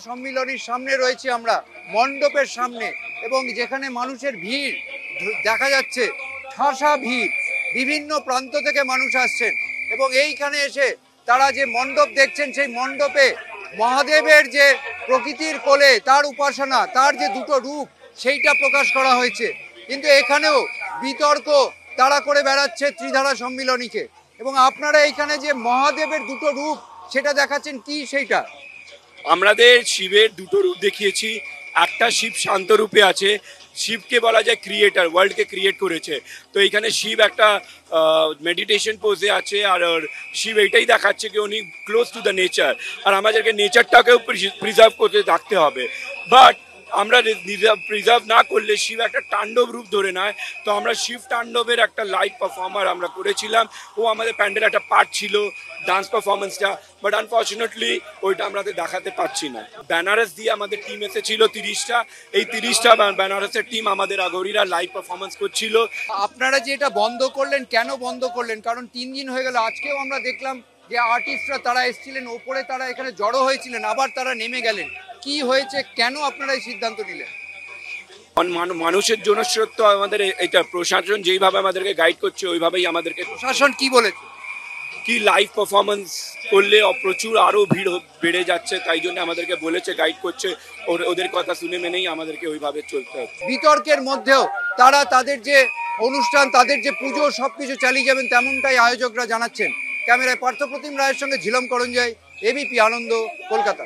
সম্মিলনীর সামনে রয়েছি আমরা, মণ্ডপের সামনে, এবং যেখানে মানুষের ভিড় দেখা যাচ্ছে, ঠাসা ভিড়, বিভিন্ন প্রান্ত থেকে মানুষ আসছেন এবং এইখানে এসে তারা যে মণ্ডপ দেখছেন সেই মণ্ডপে মহাদেবের যে প্রকৃতির কোলে তার উপাসনা, তার যে দুটো রূপ সেইটা প্রকাশ করা হয়েছে। কিন্তু এখানেও বিতর্ক তারা করে বেড়াচ্ছে ত্রিধারা সম্মিলনীকে, এবং আপনারা এইখানে যে মহাদেবের দুটো রূপ সেটা দেখাচ্ছেন, কি সেইটা? আমাদের শিবের দুটো রূপ দেখিয়েছি। একটা শিব শান্ত রূপে আছে, শিবকে বলা যায় ক্রিয়েটার, ওয়ার্ল্ডকে ক্রিয়েট করেছে। তো এইখানে শিব একটা মেডিটেশন পোজে আছে, আর শিব এইটাই দেখাচ্ছে কি উনি ক্লোজ টু দ্য নেচার, আর আমাদেরকে নেচারটাকেও প্রিজার্ভ করতে রাখতে হবে। বাট আমরা প্রিজার্ভ না করলে শিব একটা তাণ্ডব রূপ ধরে নেয়। তো আমরা শিব তাণ্ডবের একটা লাইভ পারফর্মার আমরা করেছিলাম, ও আমাদের প্যান্ডেল একটা পার্ট ছিল ডান্স পারফরমেন্সটা, বাট আনফর্চুনেটলি ওইটা আমরা দেখাতে পারছি না। বেনারস দিয়ে আমাদের টিম এসেছিল 30টা, এই 30টা বেনারসের টিম আমাদের আগরিরা লাইভ পারফরমেন্স করছিল। আপনারা যে এটা বন্ধ করলেন, কেন বন্ধ করলেন? কারণ 3 দিন হয়ে গেল, আজকেও আমরা দেখলাম যে আর্টিস্টরা তারা এসেছিলেন ওপরে, তারা এখানে জড়ো হয়েছিলেন, আবার তারা নেমে গেলেন। কি হয়েছে, কেন আপনারা এই সিদ্ধান্ত নিলেন? মানুষের জনস্রোত আমাদের এটা, প্রশাসন যেইভাবে আমাদেরকে গাইড করছে ওইভাবেই আমাদেরকে। প্রশাসন কি বলেছে? কি লাইভ পারফরমেন্স করলে প্রচুর আরো ভিড় বেড়ে যাচ্ছে, তাই জন্য আমাদেরকে বলেছে, গাইড করছে, ওদের কথা শুনে মেনেই আমাদেরকে ওইভাবে চলতে হবে। বিতর্কের মধ্যেও তারা তাদের যে অনুষ্ঠান, তাদের যে পুজো, সবকিছু চালিয়ে যাবেন তেমনটাই আয়োজকরা জানাচ্ছেন। ক্যামেরায় পার্থপ্রতিম রায়ের সঙ্গে ঝিলম করঞ্জয়, এবিপি আনন্দ, কলকাতা।